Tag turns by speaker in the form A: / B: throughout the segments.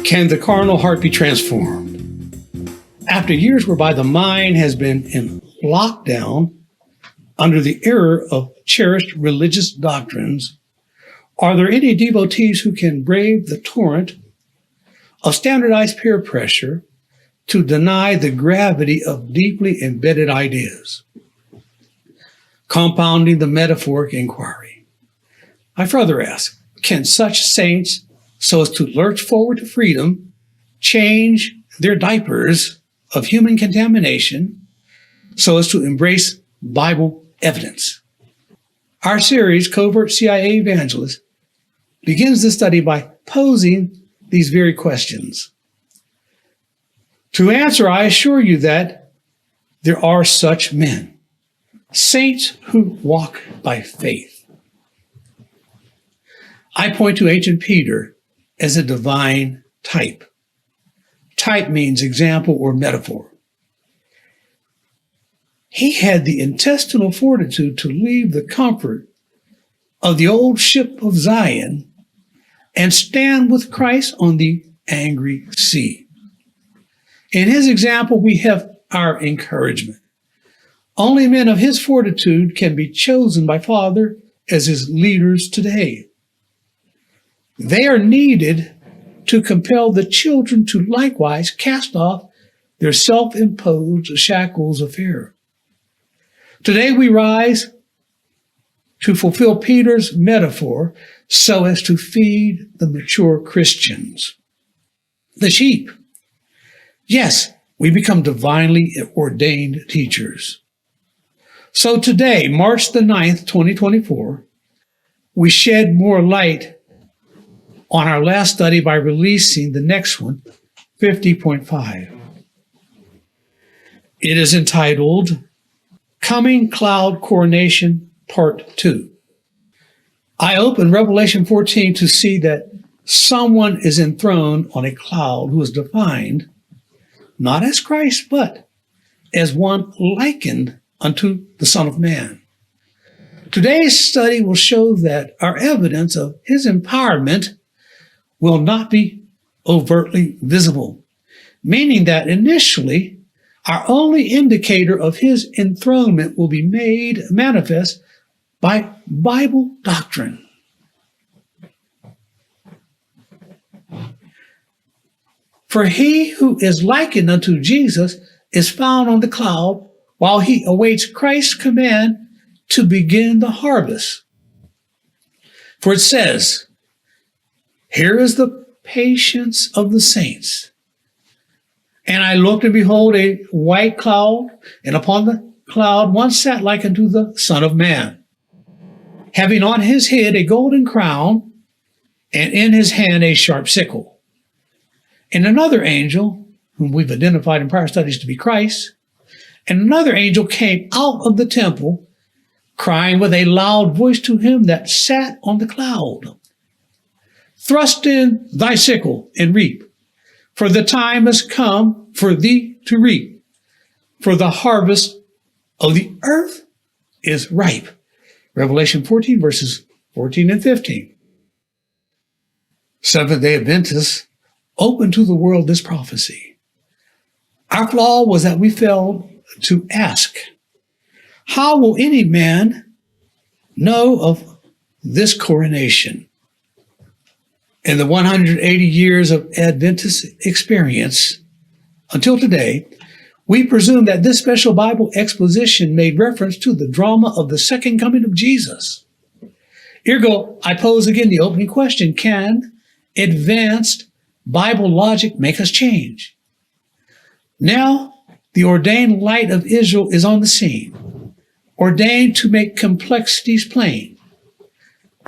A: Can the carnal heart be transformed? After years whereby the mind has been in lockdown under the error of cherished religious doctrines, are there any devotees who can brave the torrent of standardized peer pressure to deny the gravity of deeply embedded ideas? Compounding the metaphoric inquiry, I further ask, can such saints, so as to lurch forward to freedom, change their diapers of human contamination so as to embrace Bible evidence? Our series, Covert CIA Evangelist, begins the study by posing these very questions. To answer, I assure you that there are such men, saints who walk by faith. I point to ancient Peter as a divine type. Type means example or metaphor. He had the intestinal fortitude to leave the comfort of the old ship of Zion and stand with Christ on the angry sea. In his example, we have our encouragement. Only men of his fortitude can be chosen by Father as his leaders today. They are needed to compel the children to likewise cast off their self-imposed shackles of fear. Today we rise to fulfill Peter's metaphor so as to feed the mature Christians, the sheep. Yes, we become divinely ordained teachers. So today, March the 9th, 2024, we shed more light on our last study by releasing the next one, 50.5. It is entitled, Coming Cloud Coronation, Part 2. I opened Revelation 14 to see that someone is enthroned on a cloud who is defined not as Christ, but as one likened unto the Son of Man. Today's study will show that our evidence of his empowerment will not be overtly visible, meaning that initially our only indicator of his enthronement will be made manifest by Bible doctrine. For he who is likened unto Jesus is found on the cloud while he awaits Christ's command to begin the harvest. For it says, here is the patience of the saints. And I looked, and behold, a white cloud, and upon the cloud one sat like unto the Son of Man, having on his head a golden crown, and in his hand a sharp sickle. And another angel, whom we've identified in prior studies to be Christ, and another angel came out of the temple, crying with a loud voice to him that sat on the cloud, thrust in thy sickle and reap, for the time has come for thee to reap, for the harvest of the earth is ripe. Revelation 14, verses 14 and 15. Seventh-day Adventists opened to the world this prophecy. Our flaw was that we failed to ask, how will any man know of this coronation? In the 180 years of Adventist experience until today, we presume that this special Bible exposition made reference to the drama of the second coming of Jesus. Ergo, I pose again the opening question, can advanced Bible logic make us change? Now, the ordained light of Israel is on the scene, ordained to make complexities plain,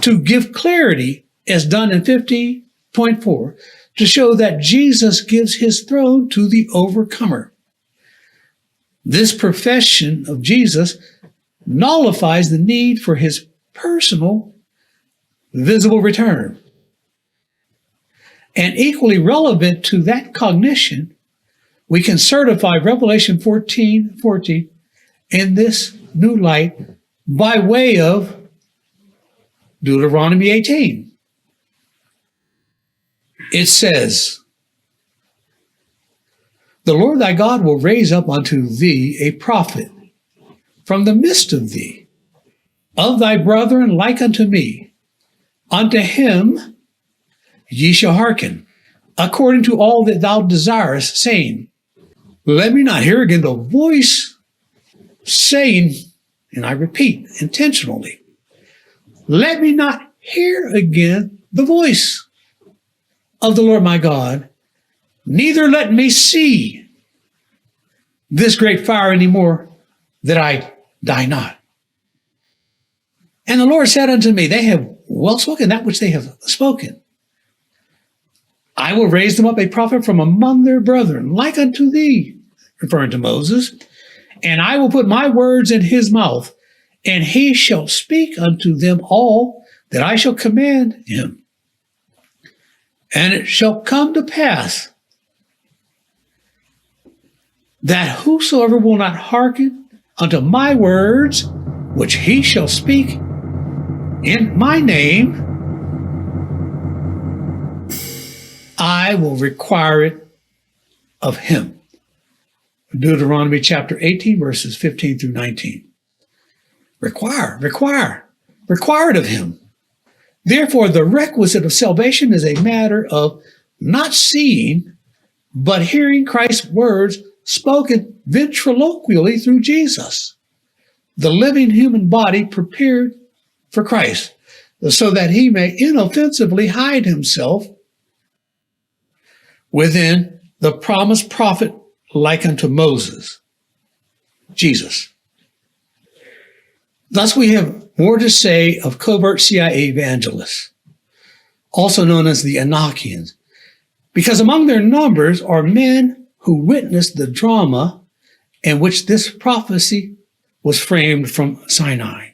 A: to give clarity as done in 50.4, to show that Jesus gives his throne to the overcomer. This profession of Jesus nullifies the need for his personal, visible return. And equally relevant to that cognition, we can certify Revelation 14:14 in this new light by way of Deuteronomy 18. It says, The Lord thy God will raise up unto thee a prophet from the midst of thee, of thy brethren like unto me. Unto him ye shall hearken, according to all that thou desirest, saying, let me not hear again the voice saying, and I repeat intentionally, let me not hear again the voice of the Lord my God, neither let me see this great fire anymore, that I die not. And the Lord said unto me, they have well spoken that which they have spoken. I will raise them up a prophet from among their brethren, like unto thee, referring to Moses, and I will put my words in his mouth, and he shall speak unto them all that I shall command him. And it shall come to pass that whosoever will not hearken unto my words, which he shall speak in my name, I will require it of him. Deuteronomy chapter 18, verses 15 through 19. Require it of him. Therefore, the requisite of salvation is a matter of not seeing, but hearing Christ's words spoken ventriloquially through Jesus, the living human body prepared for Christ, so that he may inoffensively hide himself within the promised prophet like unto Moses, Jesus. Thus we have more to say of covert CIA evangelists, also known as the Enochians, because among their numbers are men who witnessed the drama in which this prophecy was framed from Sinai.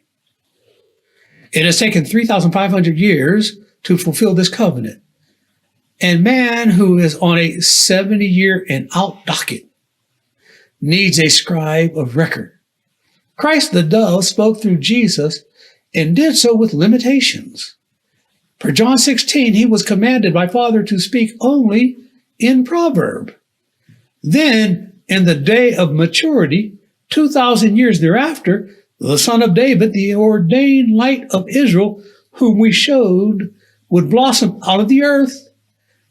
A: It has taken 3,500 years to fulfill this covenant, and man who is on a 70-year and out docket needs a scribe of record. Christ the dove spoke through Jesus and did so with limitations. Per John 16, he was commanded by Father to speak only in proverb. Then, in the day of maturity, 2,000 years thereafter, the Son of David, the ordained light of Israel, whom we showed would blossom out of the earth,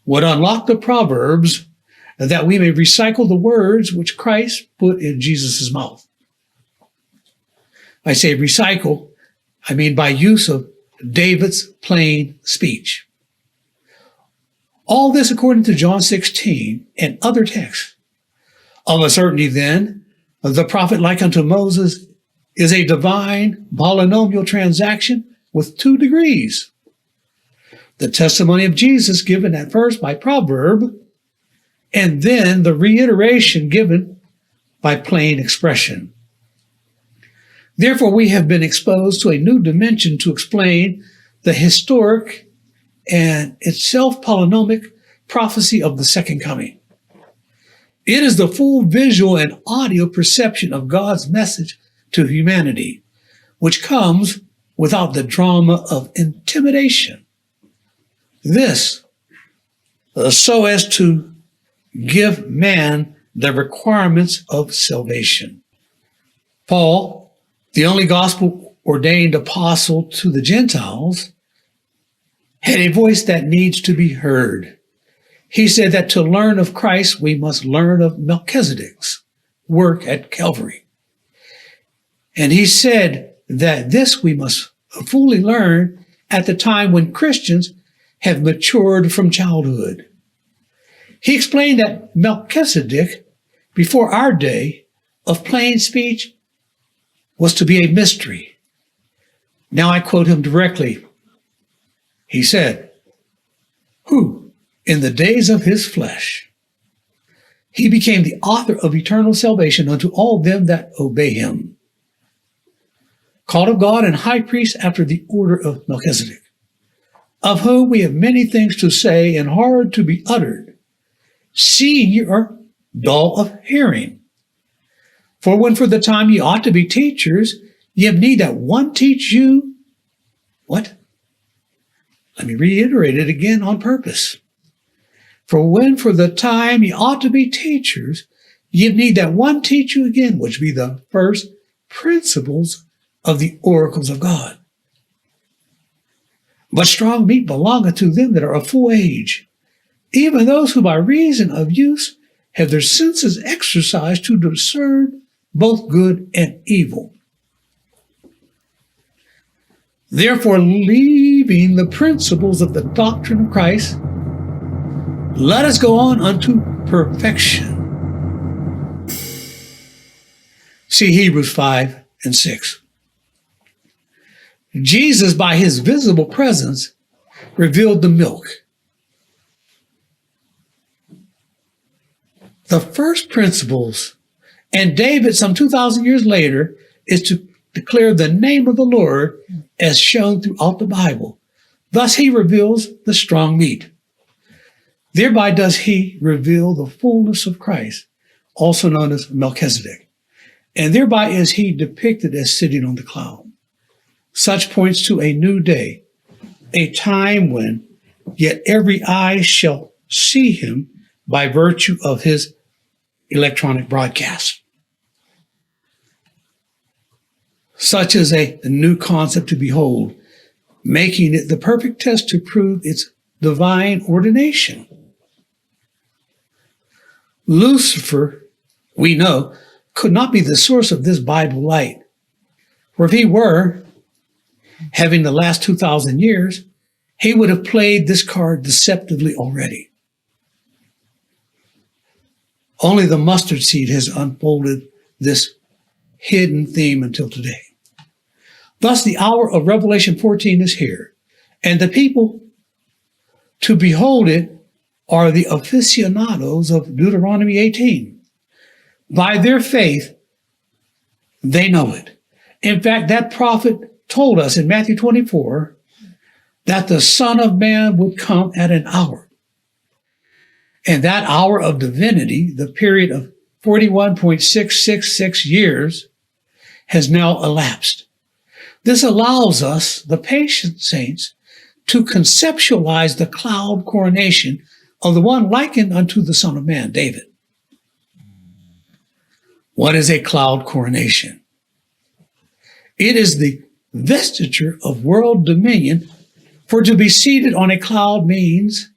A: would unlock the proverbs that we may recycle the words which Christ put in Jesus' mouth. I say recycle, I mean by use of David's plain speech. All this according to John 16 and other texts. Of a certainty then, the prophet like unto Moses is a divine polynomial transaction with 2 degrees. The testimony of Jesus given at first by proverb, and then the reiteration given by plain expression. Therefore, we have been exposed to a new dimension to explain the historic and itself polynomic prophecy of the second coming. It is the full visual and audio perception of God's message to humanity, which comes without the drama of intimidation. This, so as to give man the requirements of salvation. Paul, the only gospel-ordained apostle to the Gentiles, had a voice that needs to be heard. He said that to learn of Christ, we must learn of Melchizedek's work at Calvary. And he said that this we must fully learn at the time when Christians have matured from childhood. He explained that Melchizedek, before our day of plain speech, was to be a mystery. Now I quote him directly. He said, who, in the days of his flesh, he became the author of eternal salvation unto all them that obey him, called of God and high priest after the order of Melchizedek, of whom we have many things to say and hard to be uttered, seeing ye are dull of hearing. For when for the time ye ought to be teachers, ye have need that one teach you, what? Let me reiterate it again on purpose. For when for the time ye ought to be teachers, ye need that one teach you again, which be the first principles of the oracles of God. But strong meat belongeth to them that are of full age, even those who by reason of use have their senses exercised to discern both good and evil. Therefore, leaving the principles of the doctrine of Christ, let us go on unto perfection. See Hebrews 5 and 6. Jesus, by his visible presence, revealed the milk. The first principles, and David, some 2,000 years later, is to declare the name of the Lord as shown throughout the Bible. Thus he reveals the strong meat. Thereby does he reveal the fullness of Christ, also known as Melchizedek. And thereby is he depicted as sitting on the cloud. Such points to a new day, a time when yet every eye shall see him by virtue of his electronic broadcast. Such is a new concept to behold, making it the perfect test to prove its divine ordination. Lucifer, we know, could not be the source of this Bible light. For if he were, having the last 2,000 years, he would have played this card deceptively already. Only the mustard seed has unfolded this hidden theme until today. Thus, the hour of Revelation 14 is here, and the people to behold it are the aficionados of Deuteronomy 18. By their faith, they know it. In fact, that prophet told us in Matthew 24 that the Son of Man would come at an hour. And that hour of divinity, the period of 41.666 years, has now elapsed. This allows us, the patient saints, to conceptualize the cloud coronation of the one likened unto the Son of Man, David. What is a cloud coronation? It is the vestiture of world dominion, for to be seated on a cloud means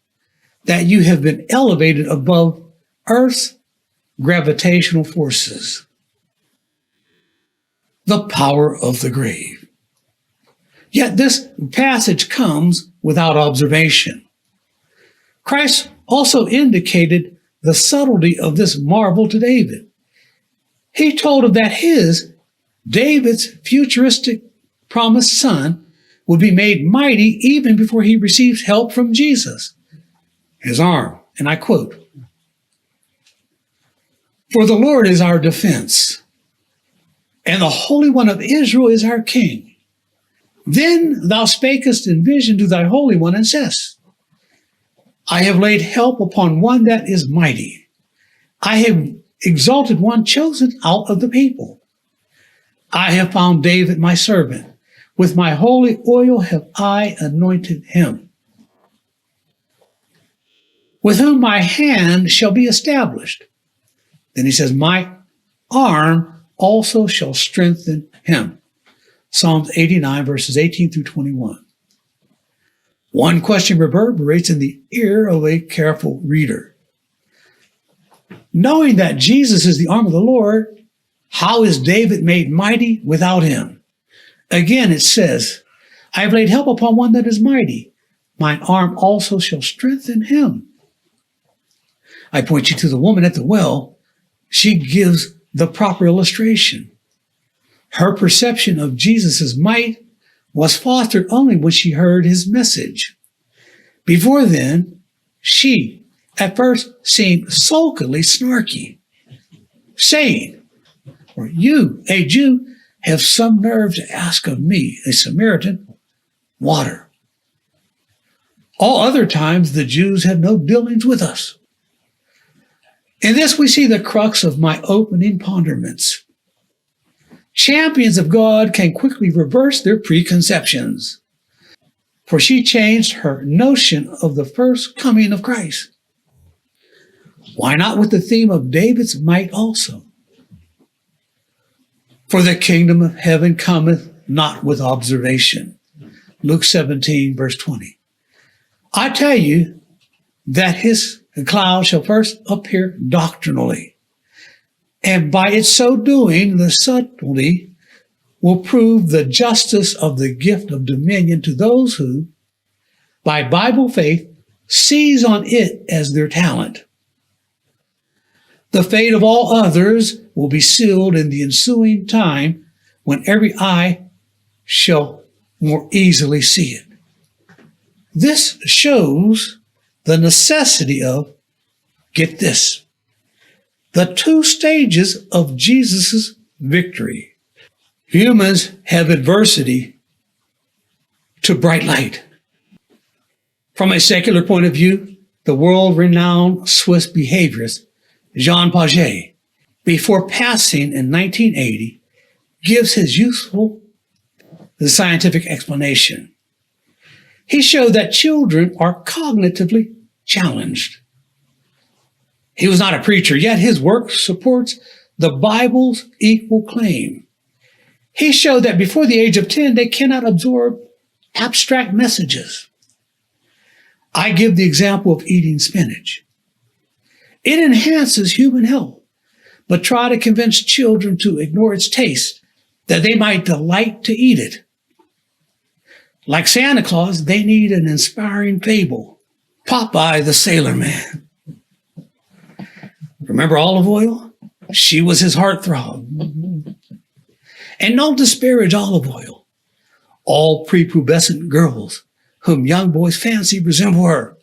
A: that you have been elevated above Earth's gravitational forces. The power of the grave. Yet this passage comes without observation. Christ also indicated the subtlety of this marvel to David. He told him that David's futuristic promised son, would be made mighty even before he receives help from Jesus, his arm. And I quote, "For the Lord is our defense, and the Holy One of Israel is our King. Then thou spakest in vision to thy Holy One and saidst, I have laid help upon one that is mighty. I have exalted one chosen out of the people. I have found David my servant. With my holy oil have I anointed him, with whom my hand shall be established." Then he says, "My arm also shall strengthen him." Psalms 89, verses 18 through 21. One question reverberates in the ear of a careful reader. Knowing that Jesus is the arm of the Lord, how is David made mighty without him? Again, it says, "I have laid help upon one that is mighty. Mine arm also shall strengthen him." I point you to the woman at the well. She gives the proper illustration. Her perception of Jesus' might was fostered only when she heard his message. Before then, she at first seemed sulkily snarky, saying, "For you, a Jew, have some nerve to ask of me, a Samaritan, water. All other times the Jews have no dealings with us." In this we see the crux of my opening ponderments. Champions of God can quickly reverse their preconceptions, for she changed her notion of the first coming of Christ. Why not with the theme of David's might also? For the kingdom of heaven cometh not with observation. Luke 17, verse 20. I tell you that his cloud shall first appear doctrinally, and by its so doing, the subtlety will prove the justice of the gift of dominion to those who, by Bible faith, seize on it as their talent. The fate of all others will be sealed in the ensuing time when every eye shall more easily see it. This shows the necessity of, get this, the two stages of Jesus' victory. Humans have adversity to bright light. From a secular point of view, the world-renowned Swiss behaviorist Jean Piaget, before passing in 1980, gives his useful scientific explanation. He showed that children are cognitively challenged. He was not a preacher, yet his work supports the Bible's equal claim. He showed that before the age of 10, they cannot absorb abstract messages. I give the example of eating spinach. It enhances human health, but try to convince children to ignore its taste, that they might delight to eat it. Like Santa Claus, they need an inspiring fable. Popeye the Sailor Man. Remember olive oil? She was his heartthrob. And don't disparage olive oil. All prepubescent girls whom young boys fancy resemble her.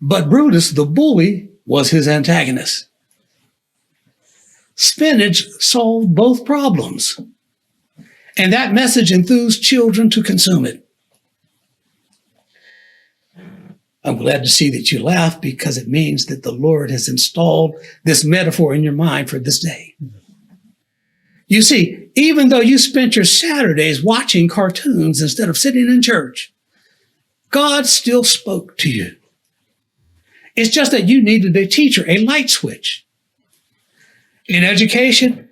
A: But Brutus, the bully, was his antagonist. Spinach solved both problems, and that message enthused children to consume it. I'm glad to see that you laugh, because it means that the Lord has installed this metaphor in your mind for this day. You see, even though you spent your Saturdays watching cartoons instead of sitting in church, God still spoke to you. It's just that you needed a teacher, a light switch. In education,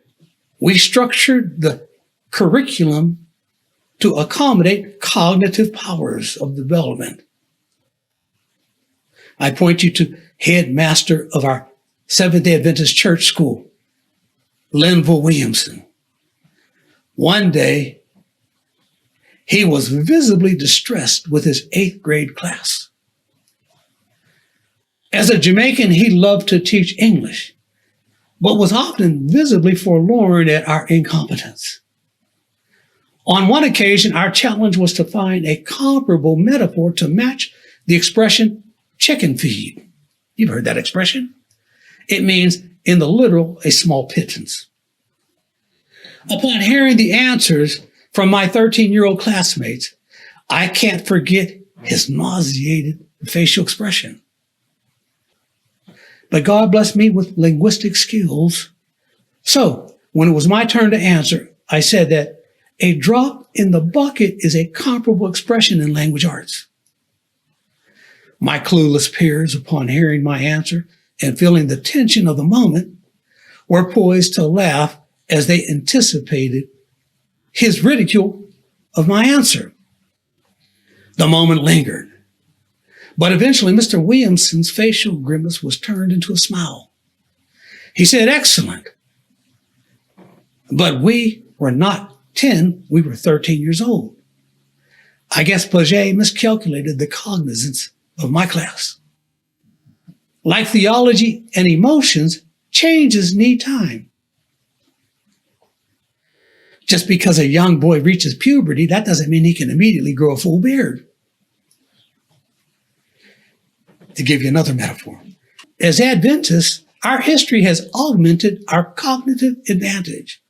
A: we structured the curriculum to accommodate cognitive powers of development. I point you to headmaster of our Seventh-day Adventist church school, Linville Williamson. One day, he was visibly distressed with his 8th grade class. As a Jamaican, he loved to teach English, but was often visibly forlorn at our incompetence. On one occasion, our challenge was to find a comparable metaphor to match the expression chicken feed. You've heard that expression? It means, in the literal, a small pittance. Upon hearing the answers from my 13-year-old classmates, I can't forget his nauseated facial expression. But God blessed me with linguistic skills. So, when it was my turn to answer, I said that a drop in the bucket is a comparable expression in language arts. My clueless peers, upon hearing my answer and feeling the tension of the moment, were poised to laugh as they anticipated his ridicule of my answer. The moment lingered. But eventually, Mr. Williamson's facial grimace was turned into a smile. He said, "Excellent." But we were not 10, we were 13 years old. I guess Piaget miscalculated the cognizance of my class. Like theology and emotions, changes need time. Just because a young boy reaches puberty, that doesn't mean he can immediately grow a full beard. To give you another metaphor, as Adventists, our history has augmented our cognitive advantage.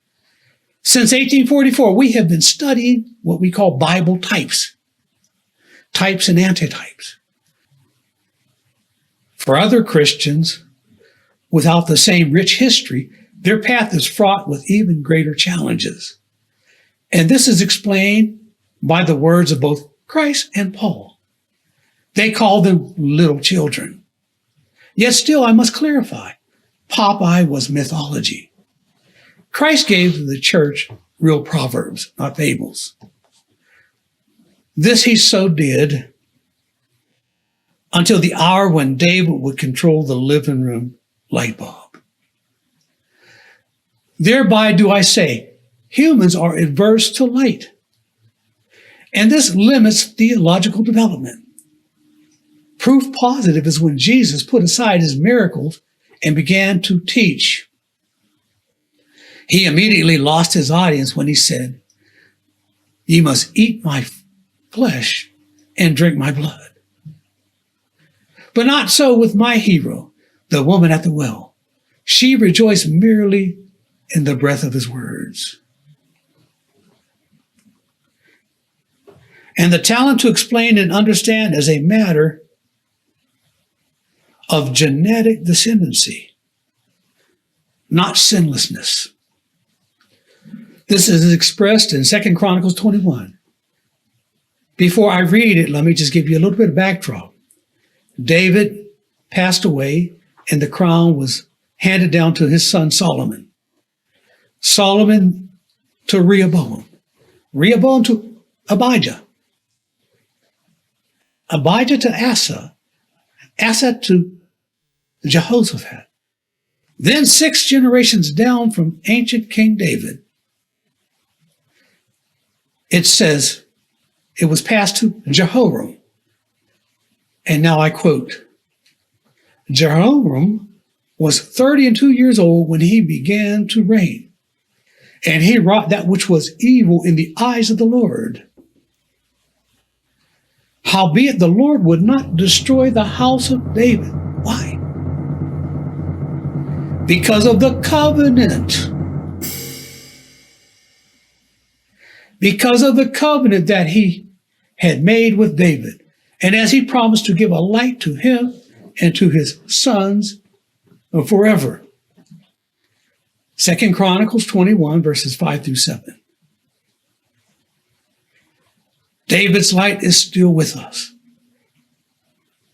A: Since 1844, we have been studying what we call Bible types and antitypes. For other Christians, without the same rich history, their path is fraught with even greater challenges. And this is explained by the words of both Christ and Paul. They call them little children. Yet still, I must clarify, Popeye was mythology. Christ gave to the church real proverbs, not fables. This he so did until the hour when David would control the living room light bulb. Thereby do I say, humans are adverse to light, and this limits theological development. Proof positive is when Jesus put aside his miracles and began to teach. He immediately lost his audience when he said, "Ye must eat my flesh and drink my blood." But not so with my hero, the woman at the well. She rejoiced merely in the breath of his words. And the talent to explain and understand is a matter of genetic descendancy, not sinlessness. This is expressed in 2 Chronicles 21. Before I read it, let me just give you a little bit of backdrop. David passed away, and the crown was handed down to his son Solomon. Solomon to Rehoboam. Rehoboam to Abijah. Abijah to Asa. Asa to Jehoshaphat. Then 6 generations down from ancient King David, it says it was passed to Jehoram. And now I quote, Jehoram was 32 years old when he began to reign, and he wrought that which was evil in the eyes of the Lord. Howbeit the Lord would not destroy the house of David. Why? Because of the covenant. Because of the covenant that he had made with David. And as he promised to give a light to him and to his sons forever. 2 Chronicles 21, verses 5 through 7. David's light is still with us.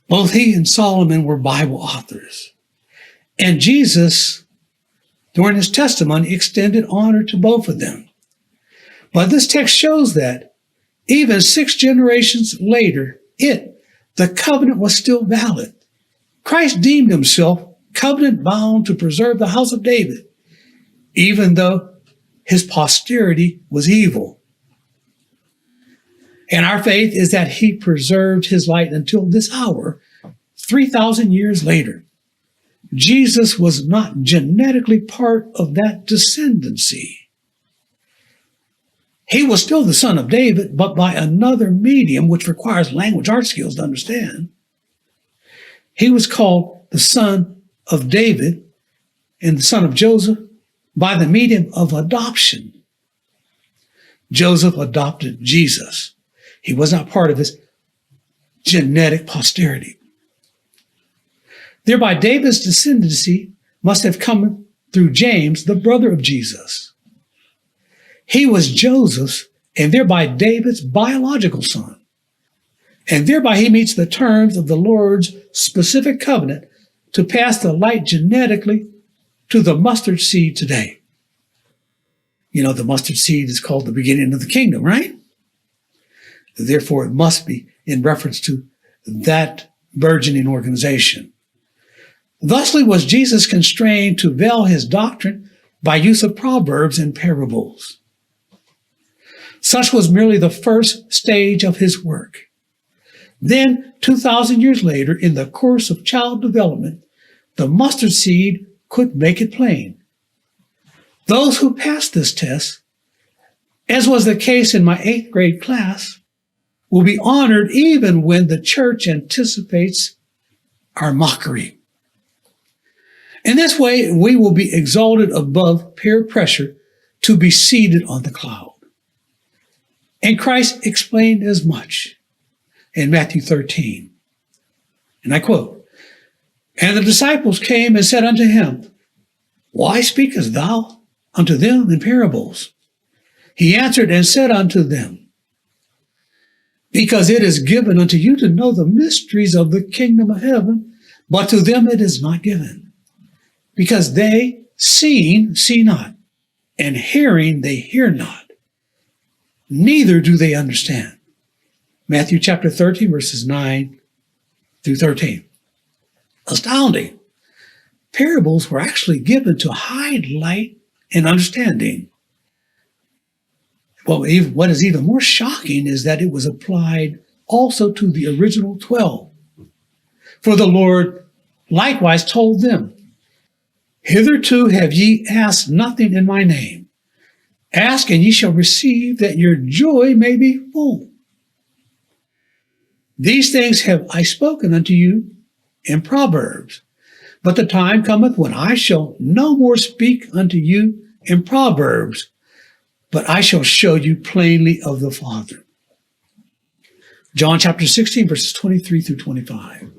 A: Both he and Solomon were Bible authors. And Jesus, during his testimony, extended honor to both of them. But this text shows that even 6 generations later, the covenant was still valid. Christ deemed himself covenant bound to preserve the house of David, even though his posterity was evil. And our faith is that he preserved his light until this hour, 3,000 years later. Jesus was not genetically part of that descendancy. He was still the son of David, but by another medium, which requires language art skills to understand. He was called the son of David and the son of Joseph by the medium of adoption. Joseph adopted Jesus. He was not part of his genetic posterity. Thereby, David's descendancy must have come through James, the brother of Jesus. He was Joseph's and thereby David's biological son. And thereby he meets the terms of the Lord's specific covenant to pass the light genetically to the mustard seed today. You know, the mustard seed is called the beginning of the kingdom, right? Therefore, it must be in reference to that burgeoning organization. Thusly was Jesus constrained to veil his doctrine by use of proverbs and parables. Such was merely the first stage of his work. Then, 2,000 years later, in the course of child development, the mustard seed could make it plain. Those who passed this test, as was the case in my 8th grade class, will be honored even when the church anticipates our mockery. In this way, we will be exalted above peer pressure to be seated on the cloud. And Christ explained as much in Matthew 13. And I quote, And the disciples came and said unto him, Why speakest thou unto them in parables? He answered and said unto them, Because it is given unto you to know the mysteries of the kingdom of heaven, but to them it is not given, because they, seeing, see not, and hearing, they hear not, neither do they understand. Matthew chapter 13, verses 9 through 13. Astounding. Parables were actually given to hide light and understanding. Well, what is even more shocking is that it was applied also to the original 12. For the Lord likewise told them, hitherto have ye asked nothing in my name. Ask, and ye shall receive, that your joy may be full. These things have I spoken unto you in Proverbs. But the time cometh when I shall no more speak unto you in Proverbs, but I shall show you plainly of the Father. John chapter 16, verses 23 through 25.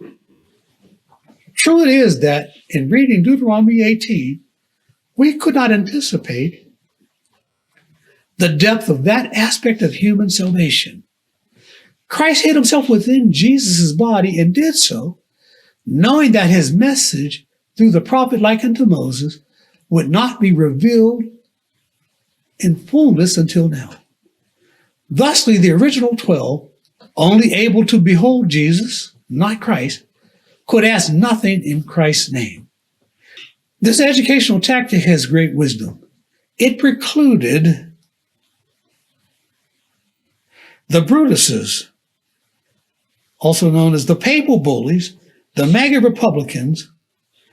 A: True it is that in reading Deuteronomy 18, we could not anticipate the depth of that aspect of human salvation. Christ hid himself within Jesus' body and did so, knowing that his message through the prophet like unto Moses would not be revealed in fullness until now. Thusly, the original 12, only able to behold Jesus, not Christ, could ask nothing in Christ's name. This educational tactic has great wisdom. It precluded the Brutuses, also known as the papal bullies, the MAGA Republicans,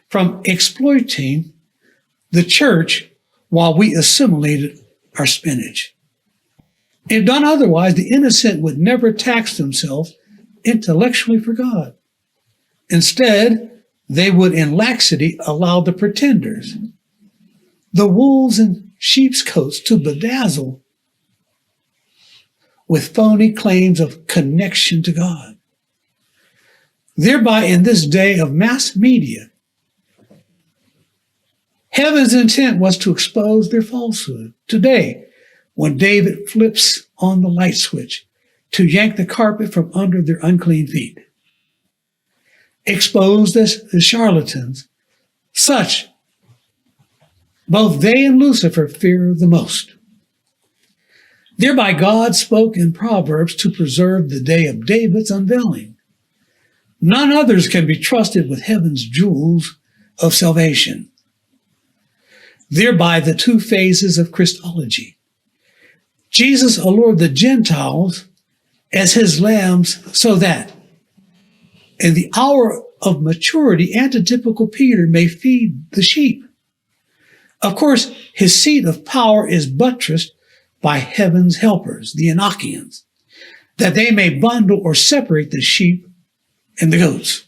A: from exploiting the church while we assimilated our spinach. If done otherwise, the innocent would never tax themselves intellectually for God. Instead, they would in laxity allow the pretenders, the wolves in sheep's coats, to bedazzle with phony claims of connection to God. Thereby, in this day of mass media, heaven's intent was to expose their falsehood. Today, when David flips on the light switch to yank the carpet from under their unclean feet, exposed as charlatans, such both they and Lucifer fear the most. Thereby God spoke in Proverbs to preserve the day of David's unveiling. None others can be trusted with heaven's jewels of salvation. Thereby the two phases of Christology. Jesus allured the Gentiles as his lambs so that in the hour of maturity, antitypical Peter may feed the sheep. Of course, his seat of power is buttressed by heaven's helpers, the Enochians, that they may bundle or separate the sheep and the goats.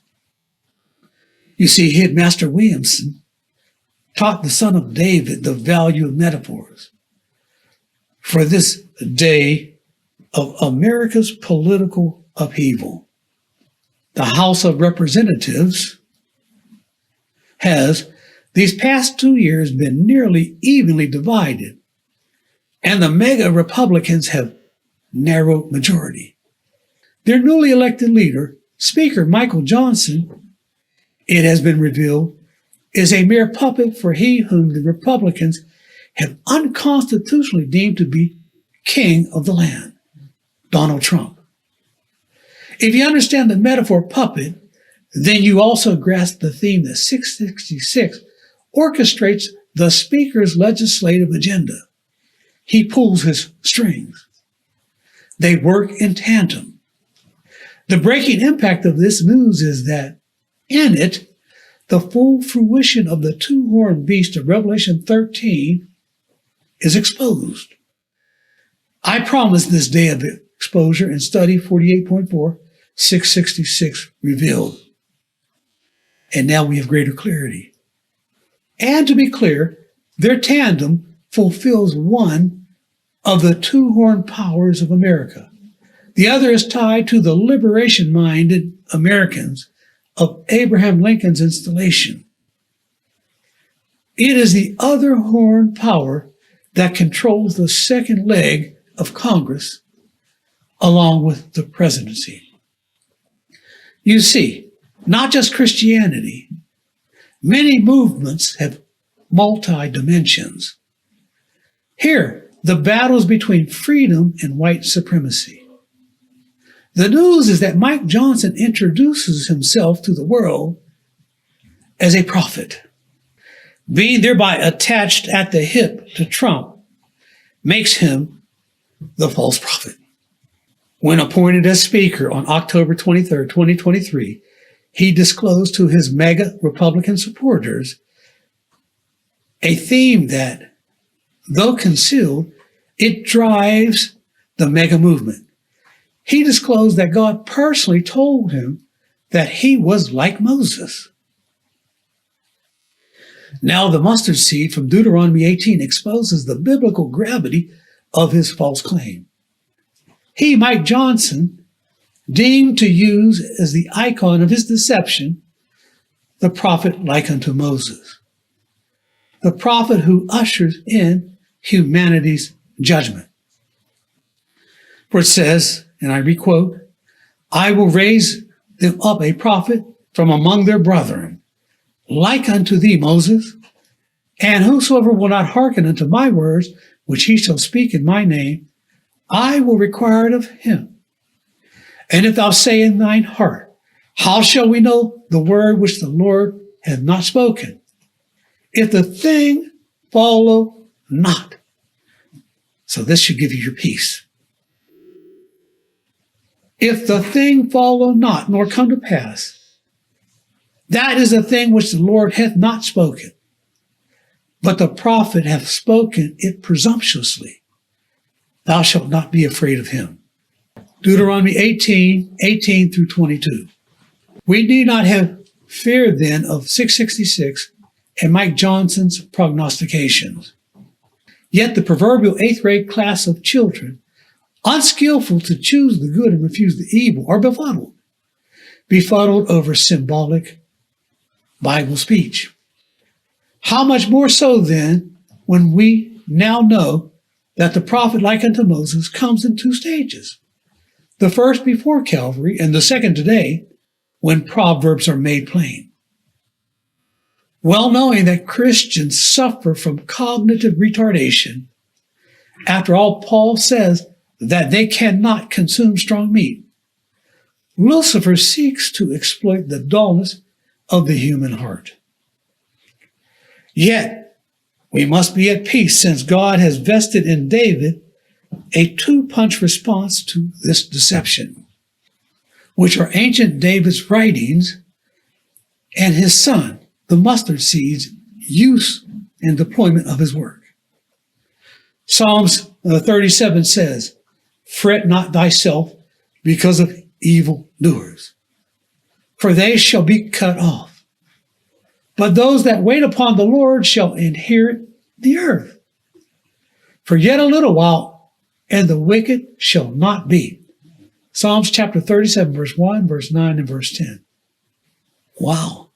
A: You see, Headmaster Williamson taught the son of David the value of metaphors for this day of America's political upheaval. The House of Representatives has, these past 2 years, been nearly evenly divided, and the mega Republicans have narrow majority. Their newly elected leader, Speaker Michael Johnson, it has been revealed, is a mere puppet for he whom the Republicans have unconstitutionally deemed to be king of the land, Donald Trump. If you understand the metaphor puppet, then you also grasp the theme that 666 orchestrates the Speaker's legislative agenda. He pulls his strings. They work in tandem. The breaking impact of this news is that in it, the full fruition of the two-horned beast of Revelation 13 is exposed. I promised this day of exposure in study 48.4, 666 revealed. And now we have greater clarity. And to be clear, their tandem fulfills one of the two-horned powers of America. The other is tied to the liberation-minded Americans of Abraham Lincoln's installation. It is the other horn power that controls the second leg of Congress, along with the presidency. You see, not just Christianity. Many movements have multi-dimensions. Here, the battles between freedom and white supremacy. The news is that Mike Johnson introduces himself to the world as a prophet. Being thereby attached at the hip to Trump makes him the false prophet. When appointed as speaker on October 23, 2023, he disclosed to his mega Republican supporters a theme that, though concealed, it drives the mega movement. He disclosed that God personally told him that he was like Moses. Now the mustard seed from Deuteronomy 18 exposes the biblical gravity of his false claim. He, Mike Johnson, deemed to use as the icon of his deception the prophet like unto Moses, the prophet who ushers in humanity's judgment. For it says, and I requote, I will raise them up a prophet from among their brethren, like unto thee, Moses, and whosoever will not hearken unto my words, which he shall speak in my name, I will require it of him. And if thou say in thine heart, how shall we know the word which the Lord hath not spoken? If the thing follow not. So this should give you your peace. If the thing follow not, nor come to pass, that is a thing which the Lord hath not spoken. But the prophet hath spoken it presumptuously. Thou shalt not be afraid of him. Deuteronomy 18 through 22. We need not have fear then of 666 and Mike Johnson's prognostications. Yet the proverbial 8th grade class of children, unskillful to choose the good and refuse the evil, are befuddled over symbolic Bible speech. How much more so then when we now know that the prophet like unto Moses comes in 2 stages. The first before Calvary and the second today when proverbs are made plain. Well knowing that Christians suffer from cognitive retardation, after all, Paul says that they cannot consume strong meat. Lucifer seeks to exploit the dullness of the human heart. Yet, we must be at peace since God has vested in David a 2-punch response to this deception, which are ancient David's writings and his son, the mustard seed's use and deployment of his work. Psalms 37 says, fret not thyself because of evil doers, for they shall be cut off. But those that wait upon the Lord shall inherit the earth. For yet a little while, and the wicked shall not be. Psalms chapter 37, verse 1, verse 9, and verse 10. Wow.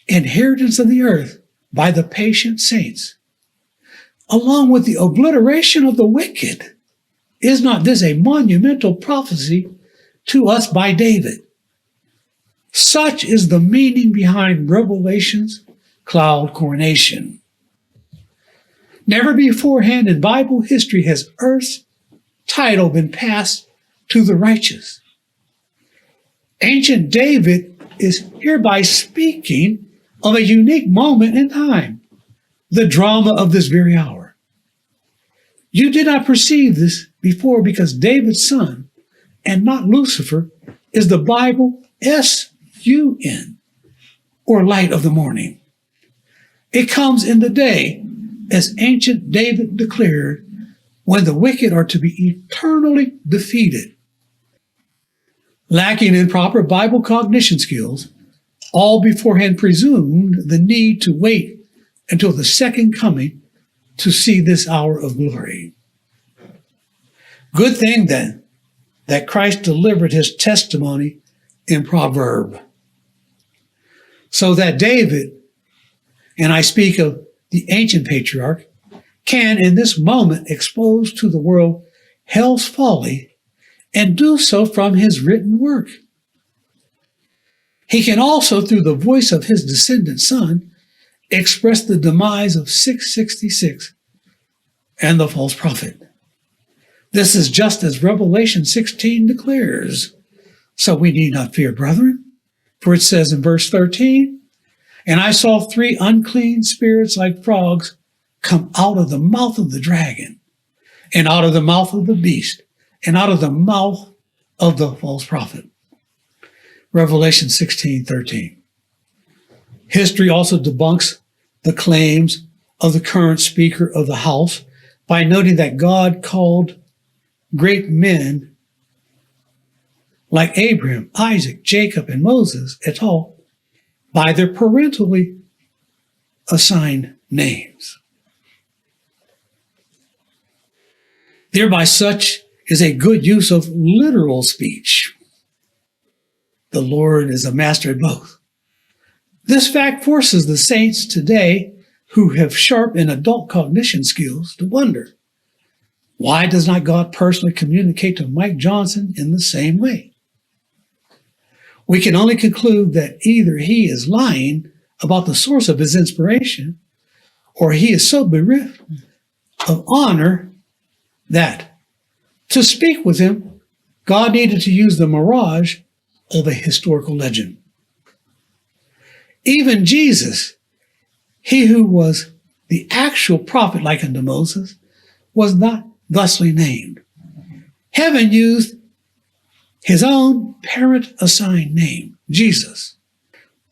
A: Inheritance of the earth by the patient saints, along with the obliteration of the wicked. Is not this a monumental prophecy to us by David? Such is the meaning behind Revelation's Cloud Coronation. Never beforehand in Bible history has earth's title been passed to the righteous. Ancient David is hereby speaking of a unique moment in time, the drama of this very hour. You did not perceive this before because David's son, and not Lucifer, is the Bible S-U-N, or light of the morning. It comes in the day, as ancient David declared, when the wicked are to be eternally defeated. Lacking in proper Bible cognition skills, all beforehand presumed the need to wait until the second coming to see this hour of glory. Good thing then that Christ delivered his testimony in proverb, so that David, and I speak of the ancient patriarch, can in this moment expose to the world hell's folly and do so from his written work. He can also, through the voice of his descendant son, express the demise of 666 and the false prophet. This is just as Revelation 16 declares. So we need not fear, brethren, for it says in verse 13, "And I saw 3 unclean spirits like frogs come out of the mouth of the dragon, and out of the mouth of the beast, and out of the mouth of the false prophet." Revelation 16:13. History also debunks the claims of the current Speaker of the House by noting that God called great men like Abraham, Isaac, Jacob, and Moses et al. By their parentally assigned names. Thereby such is a good use of literal speech. The Lord is a master at both. This fact forces the saints today who have sharp and adult cognition skills to wonder, why does not God personally communicate to Mike Johnson in the same way? We can only conclude that either he is lying about the source of his inspiration, or he is so bereft of honor that to speak with him, God needed to use the mirage of a historical legend. Even Jesus, he who was the actual prophet like unto Moses, was not thusly named. Heaven used his own parent-assigned name, Jesus.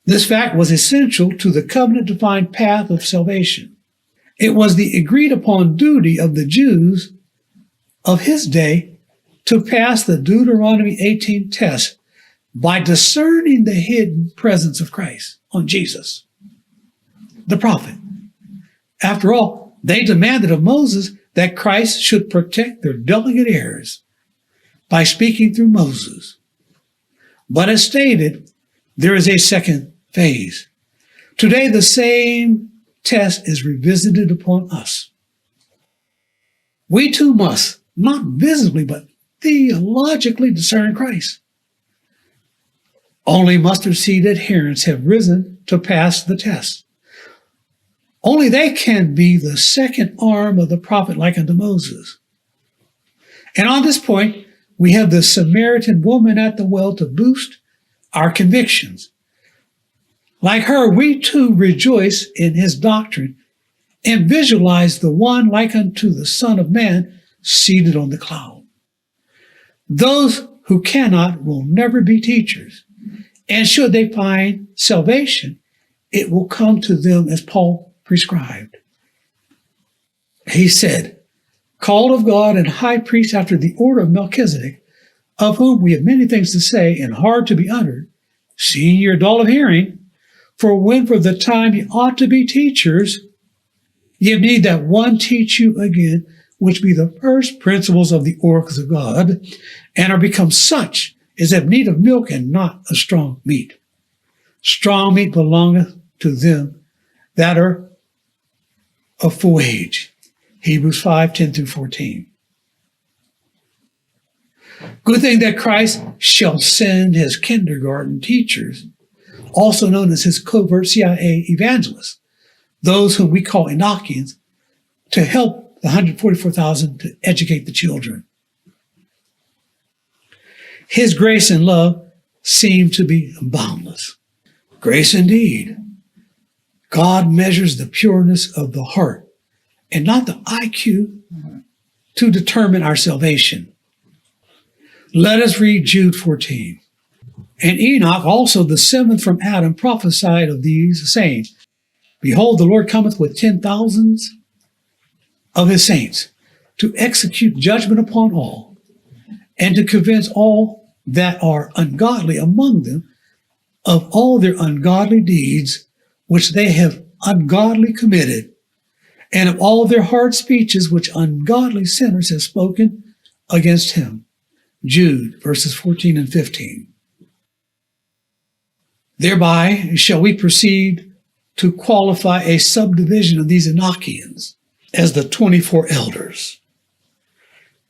A: This fact was essential to the covenant-defined path of salvation. It was the agreed-upon duty of the Jews of his day to pass the Deuteronomy 18 test by discerning the hidden presence of Christ on Jesus, the prophet. After all, they demanded of Moses that Christ should protect their delicate heirs by speaking through Moses. But as stated, there is a second phase. Today, the same test is revisited upon us. We too must, not visibly, but theologically discern Christ. Only mustard seed adherents have risen to pass the test. Only they can be the second arm of the prophet like unto Moses. And on this point, we have the Samaritan woman at the well to boost our convictions. Like her, we too rejoice in his doctrine and visualize the one like unto the Son of Man seated on the cloud. Those who cannot will never be teachers. And should they find salvation, it will come to them as Paul prescribed. He said, "Called of God and high priest after the order of Melchizedek, of whom we have many things to say and hard to be uttered, seeing ye are dull of hearing, for when for the time ye ought to be teachers, ye have need that one teach you again, which be the first principles of the oracles of God, and are become such as have need of milk and not of strong meat. Strong meat belongeth to them that are of full age." Hebrews 5:10-14. Good thing that Christ shall send his kindergarten teachers, also known as his covert CIA evangelists, those whom we call Enochians, to help the 144,000 to educate the children. His grace and love seem to be boundless. Grace indeed. God measures the pureness of the heart and not the IQ to determine our salvation. Let us read Jude 14. "And Enoch, also the seventh from Adam, prophesied of these, saying, Behold, the Lord cometh with 10,000s of his saints, to execute judgment upon all, and to convince all that are ungodly among them of all their ungodly deeds which they have ungodly committed, and of all their hard speeches which ungodly sinners have spoken against him." Jude, verses 14 and 15. Thereby shall we proceed to qualify a subdivision of these Enochians as the 24 elders.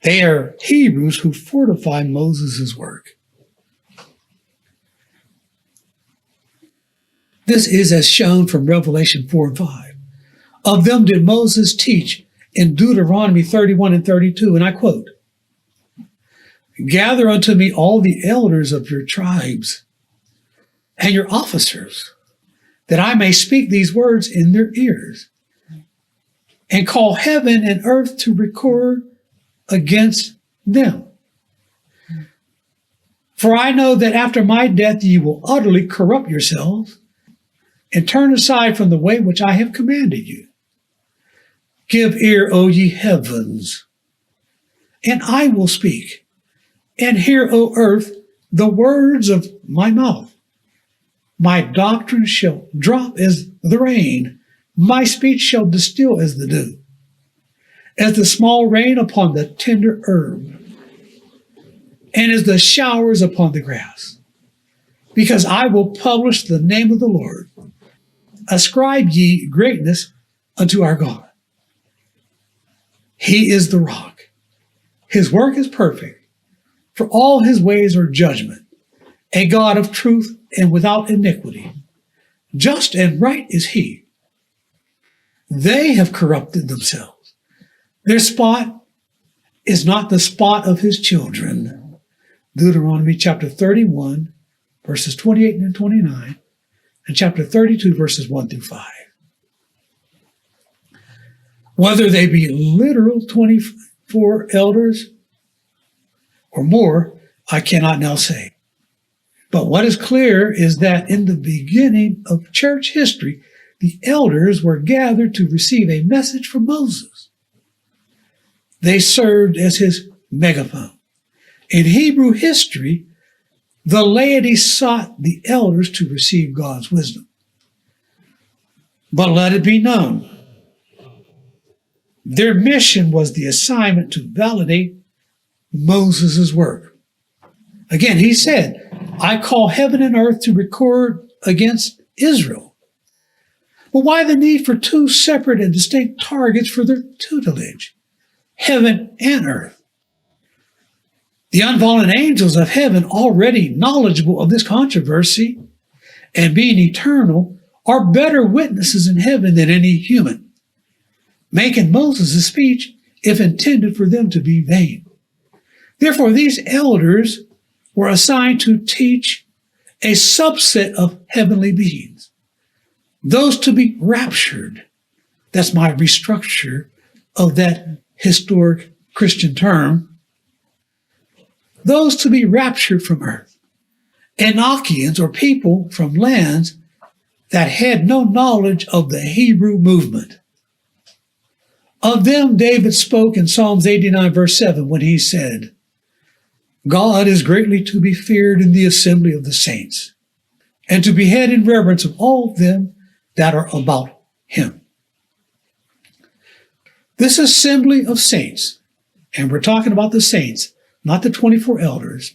A: They are Hebrews who fortify Moses' work. This is as shown from Revelation 4 and 5. Of them did Moses teach in Deuteronomy 31 and 32, and I quote, "Gather unto me all the elders of your tribes and your officers, that I may speak these words in their ears, and call heaven and earth to record against them. For I know that after my death ye will utterly corrupt yourselves, and turn aside from the way which I have commanded you. Give ear, O ye heavens, and I will speak, and hear, O earth, the words of my mouth. My doctrine shall drop as the rain, my speech shall distill as the dew, as the small rain upon the tender herb, and as the showers upon the grass. Because I will publish the name of the Lord. Ascribe ye greatness unto our God. He is the rock. His work is perfect, for all his ways are judgment, a God of truth and without iniquity. Just and right is he. They have corrupted themselves. Their spot is not the spot of his children." Deuteronomy chapter 31, verses 28 and 29, and chapter 32, verses 1 through 5. Whether they be literal 24 elders or more, I cannot now say. But what is clear is that in the beginning of church history, the elders were gathered to receive a message from Moses. They served as his megaphone. In Hebrew history, the laity sought the elders to receive God's wisdom. But let it be known, their mission was the assignment to validate Moses' work. Again, he said, "I call heaven and earth to record against Israel." But why the need for two separate and distinct targets for their tutelage? Heaven and earth. The unfallen angels of heaven, already knowledgeable of this controversy and being eternal, are better witnesses in heaven than any human, making Moses' speech, if intended for them, to be vain. Therefore, these elders were assigned to teach a subset of heavenly beings, those to be raptured. That's my restructure of that historic Christian term. Those to be raptured from earth, Enochians, or people from lands that had no knowledge of the Hebrew movement. Of them, David spoke in Psalms 89, verse 7, when he said, "God is greatly to be feared in the assembly of the saints, and to be had in reverence of all them that are about him." This assembly of saints, and we're talking about the saints, not the 24 elders,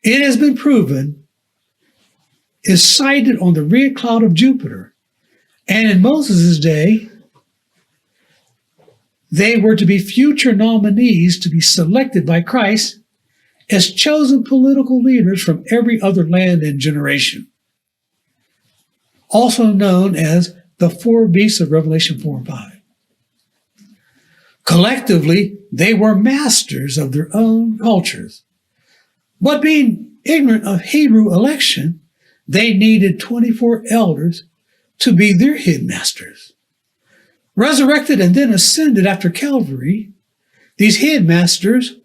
A: it has been proven, is sighted on the red cloud of Jupiter. And in Moses' day, they were to be future nominees to be selected by Christ as chosen political leaders from every other land and generation, also known as the four beasts of Revelation 4 and 5. Collectively, they were masters of their own cultures. But being ignorant of Hebrew election, they needed 24 elders to be their headmasters. Resurrected and then ascended after Calvary, these headmasters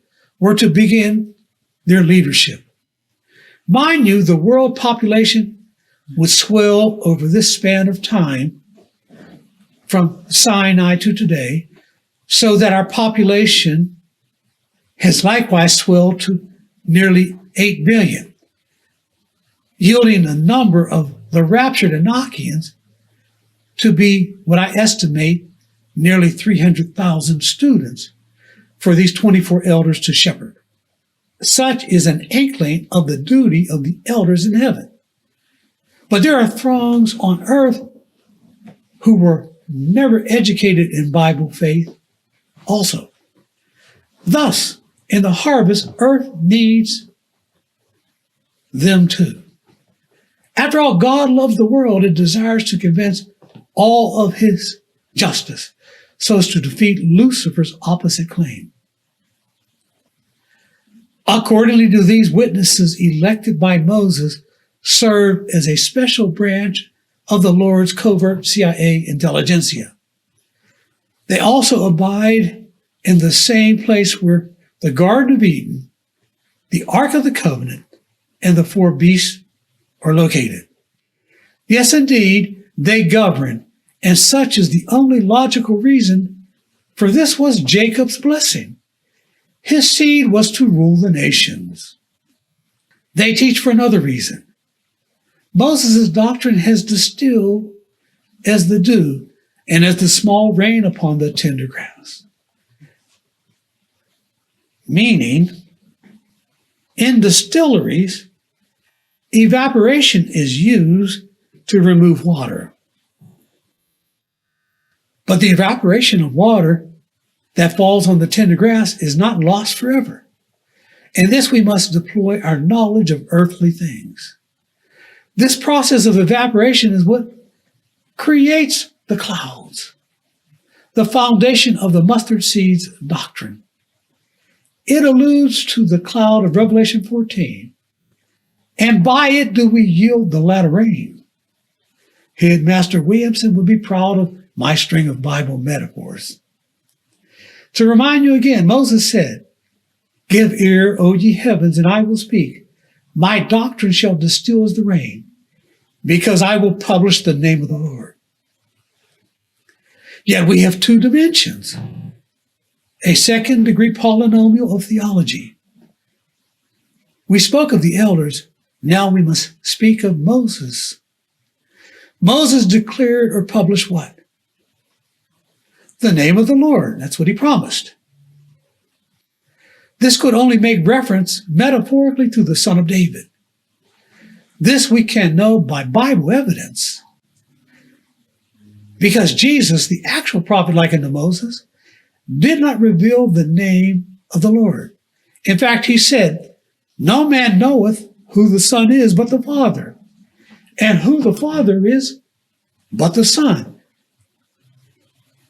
A: were to begin their leadership. Mind you, the world population would swell over this span of time from Sinai to today, so that our population has likewise swelled to nearly 8 billion, yielding the number of the raptured Enochians to be what I estimate nearly 300,000 students for these 24 elders to shepherd. Such is an inkling of the duty of the elders in heaven. But there are throngs on earth who were never educated in Bible faith also. Thus, in the harvest, earth needs them too. After all, God loves the world and desires to convince all of his justice so as to defeat Lucifer's opposite claim. Accordingly, do these witnesses elected by Moses serve as a special branch of the Lord's covert CIA intelligentsia. They also abide in the same place where the Garden of Eden, the Ark of the Covenant, and the four beasts are located. Yes, indeed, they govern, and such is the only logical reason, for this was Jacob's blessing. His seed was to rule the nations. They teach for another reason. Moses' doctrine has distilled as the dew and as the small rain upon the tender grass. Meaning, in distilleries, evaporation is used to remove water. But the evaporation of water that falls on the tender grass is not lost forever. In this we must deploy our knowledge of earthly things. This process of evaporation is what creates the clouds, the foundation of the mustard seed's doctrine. It alludes to the cloud of Revelation 14, and by it do we yield the latter rain. Headmaster Williamson would be proud of my string of Bible metaphors. To remind you again, Moses said, "Give ear, O ye heavens, and I will speak. My doctrine shall distill as the rain, because I will publish the name of the Lord." Yet we have two dimensions, a second-degree polynomial of theology. We spoke of the elders, now we must speak of Moses. Moses declared or published what? The name of the Lord. That's what he promised. This could only make reference metaphorically to the Son of David. This we can know by Bible evidence. Because Jesus, the actual prophet like unto Moses, did not reveal the name of the Lord. In fact, he said, "No man knoweth who the Son is but the Father, and who the Father is but the Son,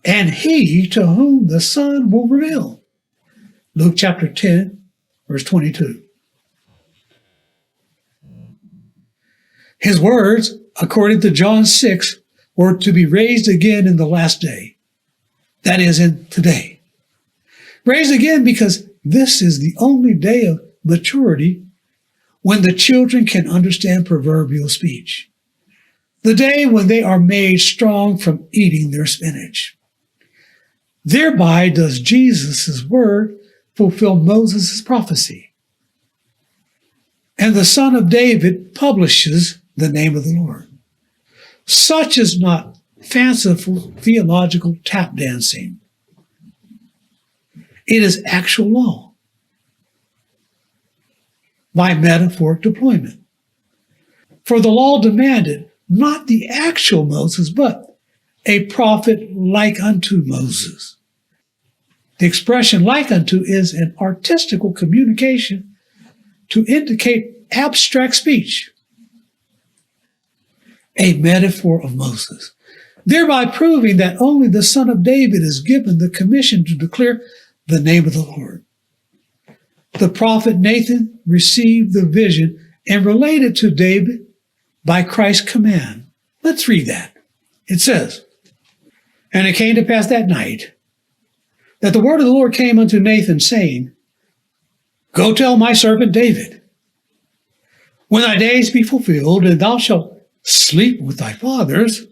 A: and he to whom the Son will reveal." Luke chapter 10, verse 22. His words, according to John 6, were to be raised again in the last day. That is, in today. Raised again because this is the only day of maturity when the children can understand proverbial speech. The day when they are made strong from eating their spinach. Thereby does Jesus' word fulfill Moses' prophecy. And the Son of David publishes the name of the Lord. Such is not fanciful theological tap dancing. It is actual law by metaphoric deployment. For the law demanded not the actual Moses, but a prophet like unto Moses. The expression like unto is an artistical communication to indicate abstract speech, a metaphor of Moses, thereby proving that only the Son of David is given the commission to declare the name of the Lord. The prophet Nathan received the vision and related to David by Christ's command. Let's read that. It says, "And it came to pass that night that the word of the Lord came unto Nathan, saying, Go tell my servant David, when thy days be fulfilled, and thou shalt sleep with thy fathers,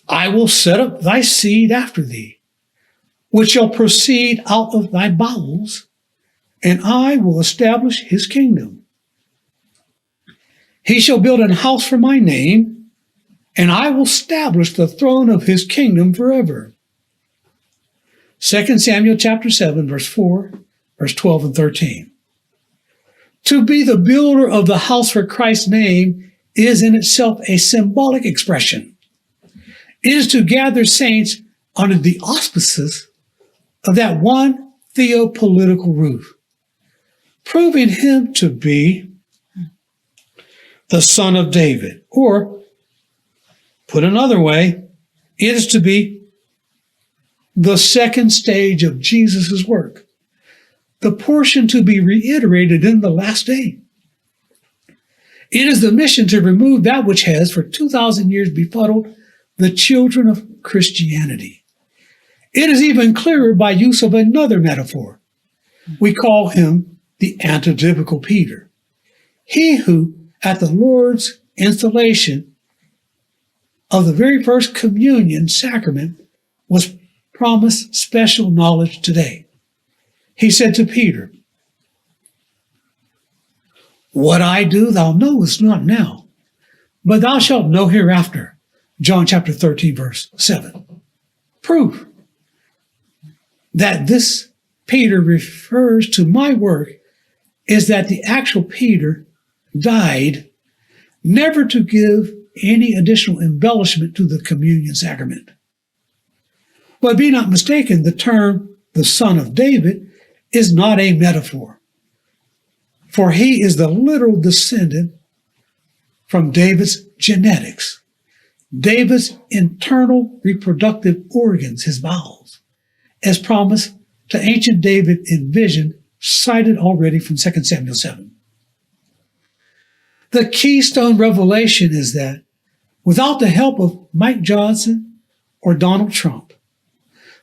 A: I will set up thy seed after thee, which shall proceed out of thy bowels, and I will establish his kingdom. He shall build an house for my name, and I will establish the throne of his kingdom forever." 2 Samuel chapter 7, verse 4, verse 12 and 13. To be the builder of the house for Christ's name is in itself a symbolic expression. It is to gather saints under the auspices of that one theopolitical roof, proving him to be the Son of David. Or, put another way, it is to be the second stage of Jesus' work, the portion to be reiterated in the last day. It is the mission to remove that which has for 2,000 years befuddled the children of Christianity. It is even clearer by use of another metaphor. We call him the antitypical Peter. He who, at the Lord's installation of the very first communion sacrament, was promised special knowledge today. He said to Peter, "What I do thou knowest not now, but thou shalt know hereafter." John chapter 13, verse 7. Proof that this Peter refers to my work is that the actual Peter died never to give any additional embellishment to the communion sacrament. But be not mistaken, the term the Son of David is not a metaphor, for he is the literal descendant from David's genetics, David's internal reproductive organs, his bowels, as promised to ancient David in vision, cited already from 2 Samuel 7. The keystone revelation is that without the help of Mike Johnson or Donald Trump,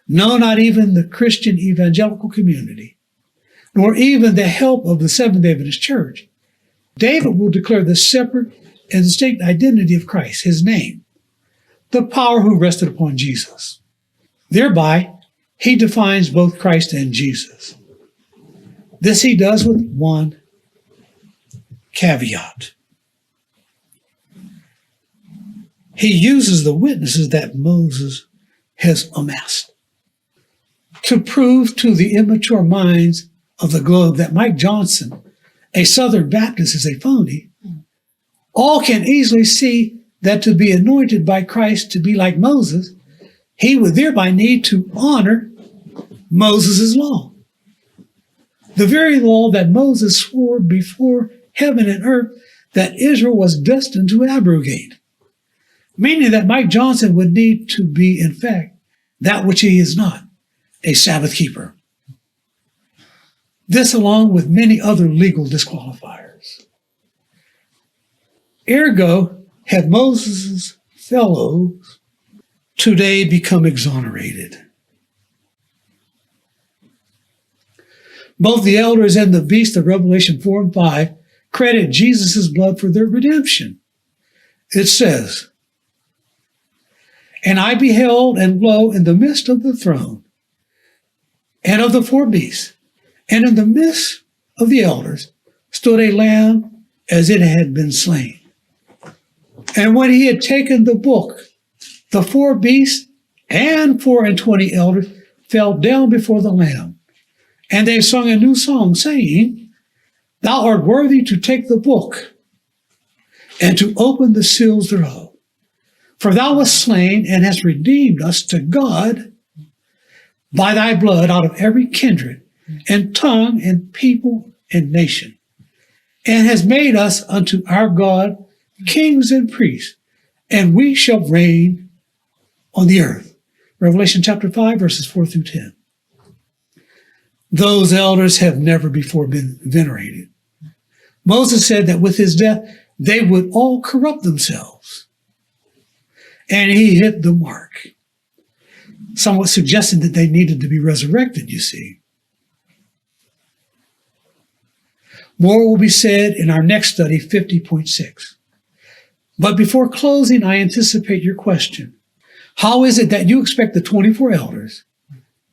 A: no, not even the Christian evangelical community, nor even the help of the Seventh-day Adventist Church, David will declare the separate and distinct identity of Christ, his name, the power who rested upon Jesus. Thereby, he defines both Christ and Jesus. This he does with one caveat. He uses the witnesses that Moses has amassed to prove to the immature minds of the globe that Mike Johnson, a Southern Baptist, is a phony. All can easily see that to be anointed by Christ to be like Moses, he would thereby need to honor Moses' law. The very law that Moses swore before heaven and earth that Israel was destined to abrogate. Meaning that Mike Johnson would need to be, in fact, that which he is not, a Sabbath keeper. This along with many other legal disqualifiers. Ergo, have Moses' fellows today become exonerated. Both the elders and the beast of Revelation 4 and 5 credit Jesus' blood for their redemption. It says, "And I beheld, and lo, in the midst of the throne, and of the four beasts, and in the midst of the elders, stood a lamb as it had been slain. And when he had taken the book, the four beasts and 24 elders fell down before the Lamb. And they sung a new song, saying, Thou art worthy to take the book and to open the seals thereof. For thou wast slain and hast redeemed us to God by thy blood out of every kindred and tongue and people and nation, and has made us unto our God kings and priests, and we shall reign on the earth." Revelation chapter 5, verses 4 through 10. Those elders have never before been venerated. Moses said that with his death, they would all corrupt themselves. And he hit the mark, somewhat suggesting that they needed to be resurrected, you see. More will be said in our next study, 50.6. But before closing, I anticipate your question. How is it that you expect the 24 elders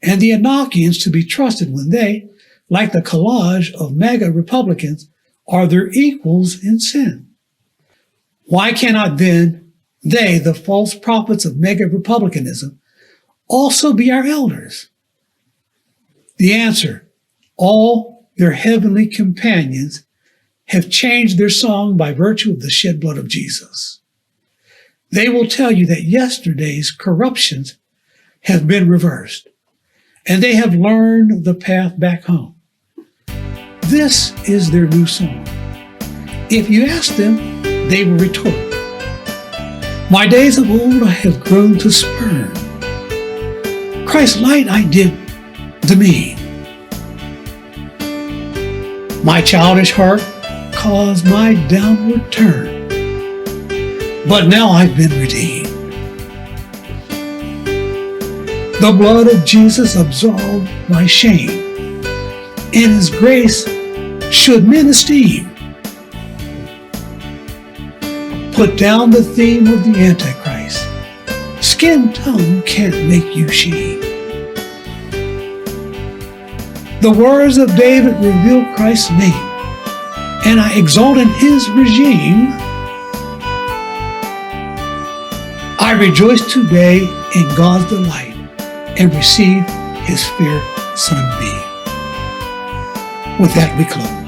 A: and the Enochians to be trusted when they, like the collage of MAGA Republicans, are their equals in sin? Why cannot then they, the false prophets of MAGA Republicanism, also be our elders? The answer, all their heavenly companions have changed their song by virtue of the shed blood of Jesus. They will tell you that yesterday's corruptions have been reversed, and they have learned the path back home. This is their new song. If you ask them, they will retort. My days of old I have grown to spurn. Christ's light I did demean. My childish heart caused my downward turn, but now I've been redeemed. The blood of Jesus absolved my shame, and his grace should men esteem. Put down the theme of the Antichrist. Skin tone can't make you sheen. The words of David reveal Christ's name, and I exalt in his regime. I rejoice today in God's delight and receive his fair sunbeam. With that, we close.